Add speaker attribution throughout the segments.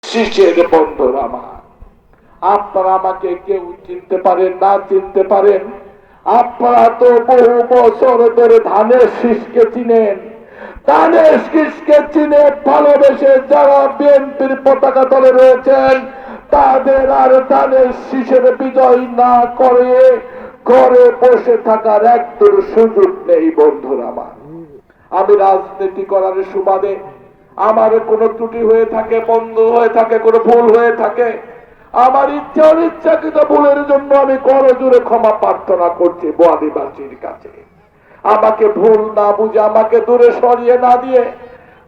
Speaker 1: শিশের বন্ধুরা আমার, আপনারা আমাকে কেউ চিনতে পারেন না চিনতে পারেন, আপনারা তো বহু বছর ধরে ধানের শীষকে চিনেন। ধানের শীষকে চিনে ভালোবেসে যারা বিএনপির পতাকা তলে রয়েছেন, তাদের আর ধানের শীষের বিজয় না করে ঘরে বসে থাকার একদম সুযোগ নেই বন্ধুরা আমার। আমি রাজনীতি করার সুবাদে আমার কোনো ত্রুটি হয়ে থাকে, বন্ধ হয়ে থাকে, কোনো ভুল হয়ে থাকে, আমার ইচ্ছা অনিচ্ছাকৃত ভুলের জন্য আমি করজোড়ে ক্ষমা প্রার্থনা করছি বোয়ালিবাসীর কাছে। আমাকে ভুল না বুঝে, আমাকে দূরে সরিয়ে না দিয়ে,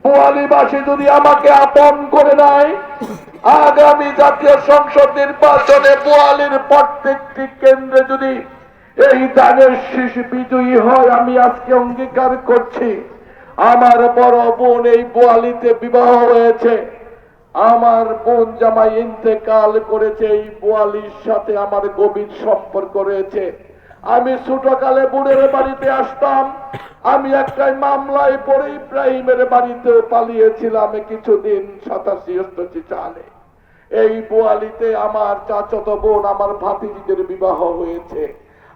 Speaker 1: বোয়ালিবাসী যদি আমাকে আপন করে নেয়, আগামী জাতীয় সংসদ নির্বাচনে বোয়ালির প্রত্যেকটি কেন্দ্রে যদি এই ধানের শীষ বিজয়ী হয়, আমি আজকে অঙ্গীকার করছি আমার বড় বোন এই বোয়ালিতে বিবাহ হয়েছে, আমার বোন জামাই ইন্তেকাল করেছে, এই বোয়ালির সাথে আমার গভীর সম্পর্ক রয়েছে। আমি ছোটকালে বুড়ের বাড়িতে আসতাম, আমি একটা মামলায় পড়ে ইব্রাহিমের বাড়িতে পালিয়েছিলাম কিছুদিন 87-88 সালে। এই বোয়ালিতে আমার চাচাতো বোন, আমার ভাতিজিদের বিবাহ হয়েছে,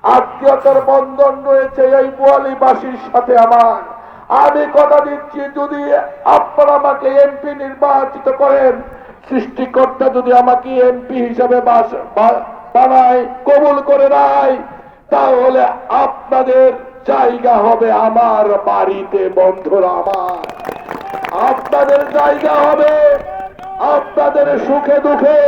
Speaker 1: আত্মীয়তার বন্ধন রয়েছে এই বোয়ালিবাসীর সাথে আমার। আমি কথা দিচ্ছি, যদি আপনারা আমাকে এমপি নির্বাচিত করেন, সৃষ্টিকর্তা যদি আমাকে এমপি হিসাবে বানায়, কবুল করে নেয়, তাহলে আপনাদের জায়গা হবে আমার বাড়িতে বন্ধুরা আমার। আপনাদের জায়গা হবে আপনাদের সুখে দুঃখে।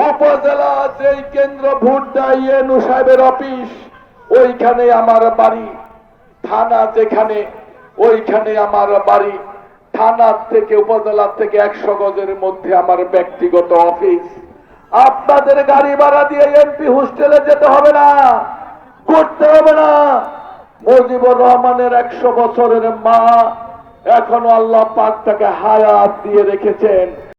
Speaker 1: উপজেলা যেই কেন্দ্র ভোট দেয় এনু সাহেবের অফিস, ওইখানে আমার বাড়ি। থানা যেখানে, ওইখানে আমার বাড়ি। থানার থেকে, উপজেলা থেকে 100 গজের মধ্যে আমার ব্যক্তিগত অফিস। আপনাদের গাড়ি ভাড়া দিয়ে এমপি হোস্টেলে যেতে হবে না, করতে হবে না। মুজিবুর রহমানের 100 বছরের মা এখনো আল্লাহ পাক তাকে হায়াত দিয়ে রেখেছেন।